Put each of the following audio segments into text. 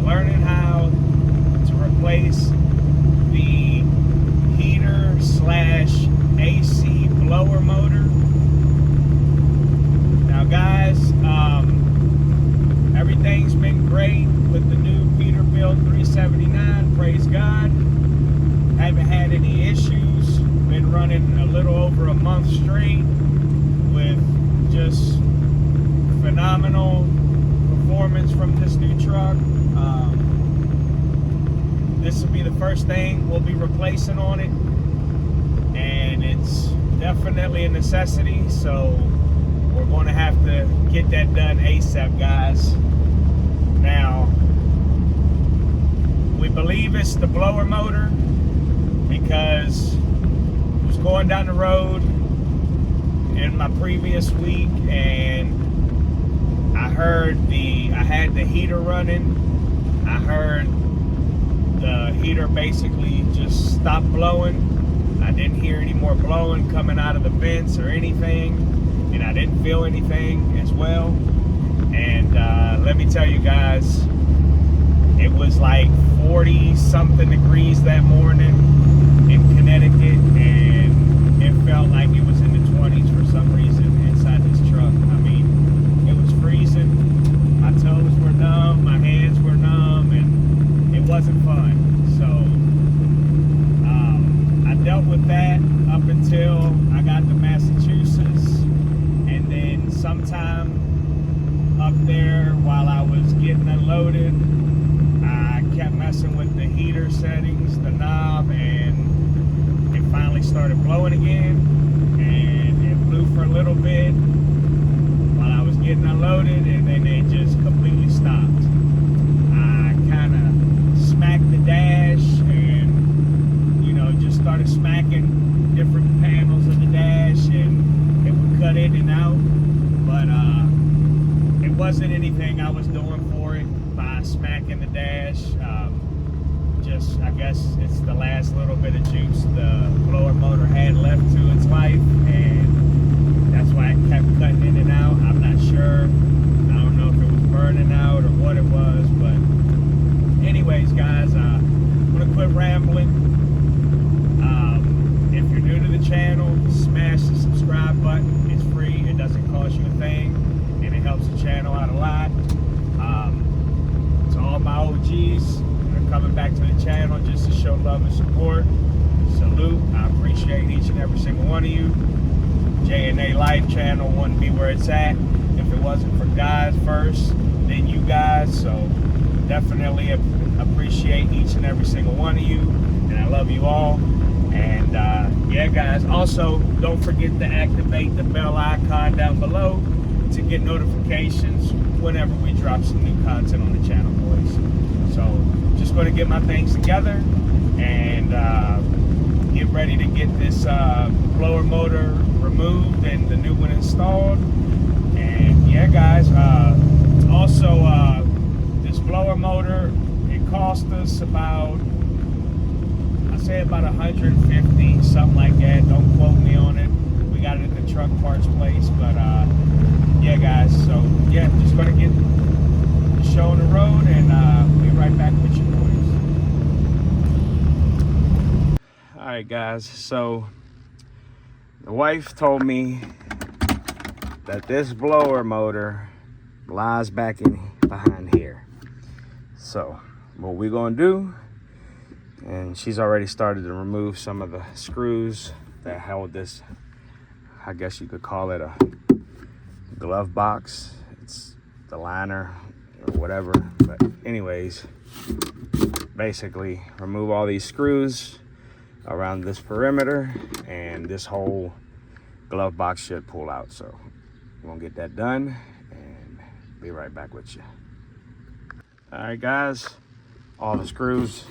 learning how to replace the heater slash AC blower motor. Now guys, everything's been great with the new Peterbilt 379, praise God. Haven't had any issues, been running a little over a month straight with just phenomenal performance from this new truck. This will be the first thing we'll be replacing on it, and it's definitely a necessity, so we're going to have to get that done ASAP, guys. Now, we believe it's the blower motor because I was going down the road in my previous week and I had the heater running. I heard the heater basically just stopped blowing. I didn't hear any more blowing coming out of the vents or anything, and I didn't feel anything as well. And let me tell you guys, it was like 40 something degrees that morning in Connecticut, and it felt like it was in the 20s for some reason inside this truck. I mean, it was freezing. My toes were numb, my hands were numb, and it wasn't fun. So I dealt with that up until I got to Massachusetts, and then sometime up there while I was getting unloaded, I kept messing with the heater settings, the knob, and it finally started blowing again, and it blew for a little bit while I was getting unloaded, and then it just completely stopped. I kind of smacked the dash and, you know, just started smacking different panels of the dash, and it would cut in and out, but it wasn't anything I was doing for it by smacking the dash. Just, I guess it's the last little bit of juice the blower motor had left to its life, and that's why it kept cutting in and out. I'm not sure. I don't know if it was burning out or what it was, but anyways, guys, I'm gonna quit rambling. If you're new to the channel, smash the subscribe button. It's free. It doesn't cost you a thing, and it helps the channel out a lot. To all my OGs that are coming back to the channel just to show love and support, salute. I appreciate each and every single one of you. J&A Life channel wouldn't be where it's at if it wasn't for guys first, then you guys. So definitely appreciate each and every single one of you, and I love you all. And yeah, guys, also don't forget to activate the bell icon down below to get notifications whenever we drop some new content on the channel, boys. So just going to get my things together and get ready to get this blower motor removed and the new one installed. And yeah, guys, also this blower motor, it cost us about, I say about 150, something like that. Don't quote me on it. We got it at the truck parts place, but yeah, guys, so yeah, just gonna get the show on the road, and be right back with you boys. All right, guys, so the wife told me that this blower motor lies back in behind here. So what we're gonna do, and she's already started to remove some of the screws that held this, I guess you could call it a glove box. It's the liner or whatever, but anyways, basically remove all these screws around this perimeter, and this whole glove box should pull out. So we're gonna get that done and be right back with you. All right, guys, all the screws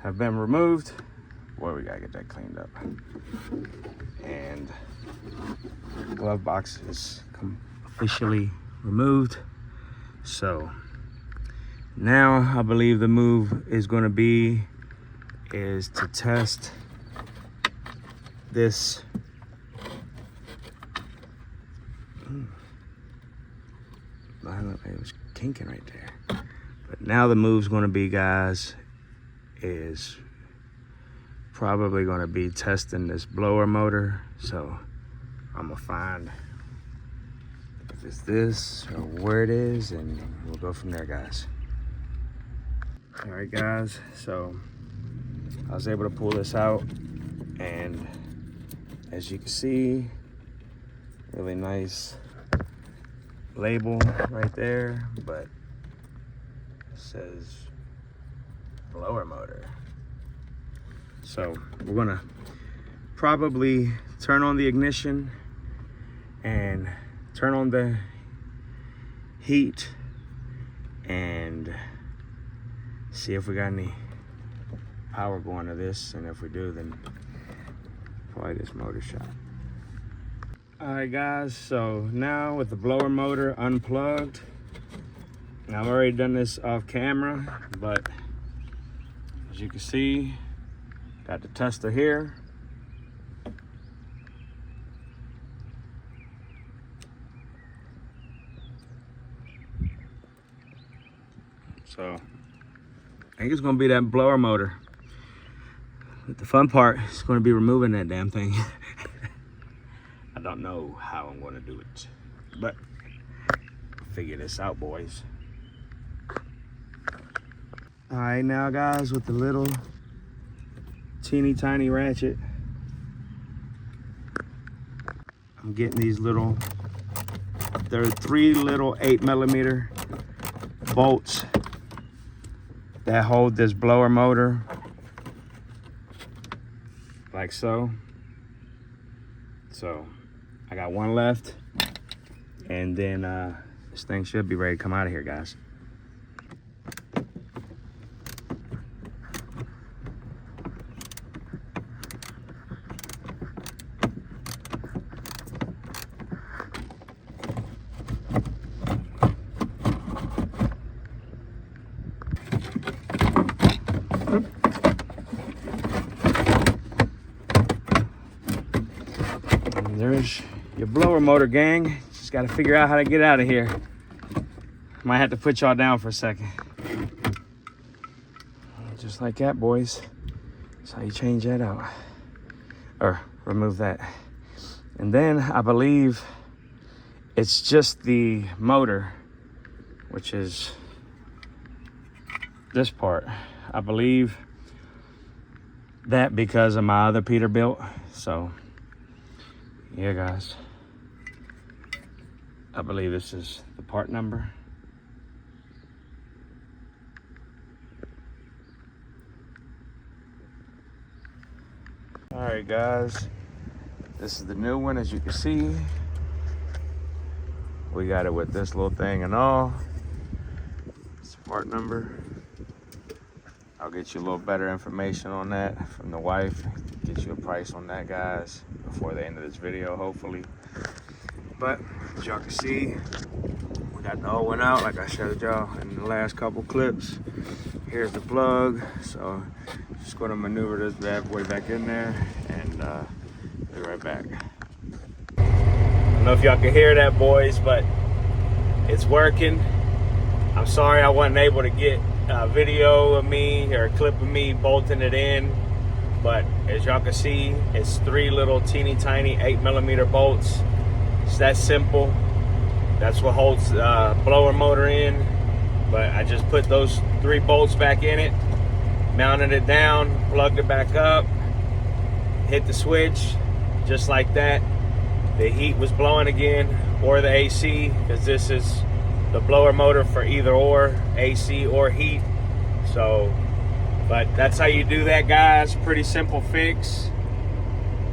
have been removed. Boy, we gotta get that cleaned up. And the glove box is officially removed. So now I believe the move is going to be to test this it was kinking right there, But now the move's going to be, guys, is probably going to be testing this blower motor. So I'm going to find if it's this or where it is, and we'll go from there, guys. All right, guys, so I was able to pull this out, and as you can see, really nice label right there, but it says blower motor. So we're gonna probably turn on the ignition and turn on the heat and see if we got any power going to this, and if we do, then probably this motor shop. All right, guys, so now with the blower motor unplugged, now I've already done this off camera, but as you can see, got the tester here. So I think it's gonna be that blower motor. But the fun part is gonna be removing that damn thing. I don't know how I'm gonna do it, but figure this out, boys. All right, now guys, with the little teeny tiny ratchet, I'm getting these little, there are 3 little 8mm bolts that hold this blower motor, like so. So I got one left, and then this thing should be ready to come out of here, guys. There's your blower motor, gang. Just got to figure out how to get out of here. Might have to put y'all down for a second. Just like that, boys. That's how you change that out, or remove that. And then I believe it's just the motor, which is this part. I believe that because of my other Peterbilt. So yeah, guys, I believe this is the part number. All right, guys, this is the new one. As you can see, we got it with this little thing and all. It's the part number. I'll get you a little better information on that from the wife. Get you a price on that, guys, before the end of this video, hopefully. But as y'all can see, we got the old one out like I showed y'all in the last couple clips. Here's the plug. So just gonna maneuver this bad boy back in there, and be right back. I don't know if y'all can hear that, boys, but it's working. I'm sorry I wasn't able to get a video of me or a clip of me bolting it in, but as y'all can see, it's 3 little teeny tiny 8mm bolts. It's that simple. That's what holds the blower motor in. But I just put those 3 bolts back in it, mounted it down, plugged it back up, hit the switch, just like that. The heat was blowing again, or the AC, because this is the blower motor for either or, AC or heat. So, but that's how you do that, guys. Pretty simple fix.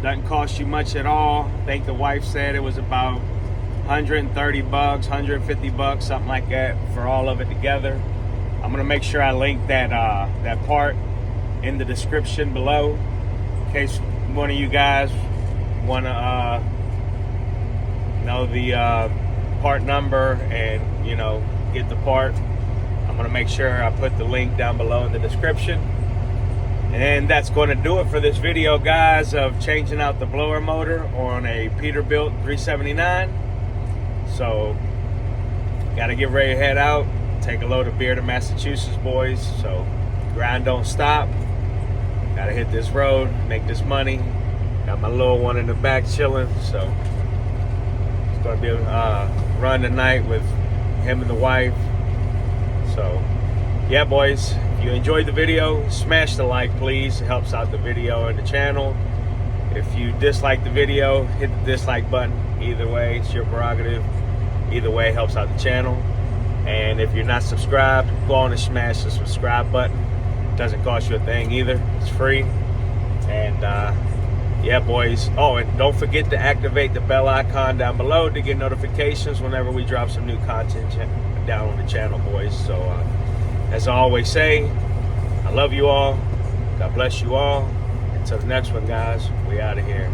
Doesn't cost you much at all. I think the wife said it was about 130 bucks, 150 bucks, something like that for all of it together. I'm gonna make sure I link that that part in the description below, in case one of you guys wanna know the part number and, you know, get the part. I'm gonna make sure I put the link down below in the description. And that's going to do it for this video, guys, of changing out the blower motor on a Peterbilt 379. So, got to get ready to head out. take a load of beer to Massachusetts, boys. So grind don't stop. Gotta hit this road, make this money. Got my little one in the back chilling. So it's gonna be a run tonight with him and the wife. So yeah, boys, if you enjoyed the video, smash the like, please. It helps out the video and the channel. If you dislike the video, hit the dislike button. Either way, it's your prerogative. Either way, it helps out the channel. And if you're not subscribed, go on and smash the subscribe button. It doesn't cost you a thing either. It's free. And yeah, boys. Oh, and don't forget to activate the bell icon down below to get notifications whenever we drop some new content down on the channel, boys. So as I always say, I love you all. God bless you all. Until the next one, guys, we out of here.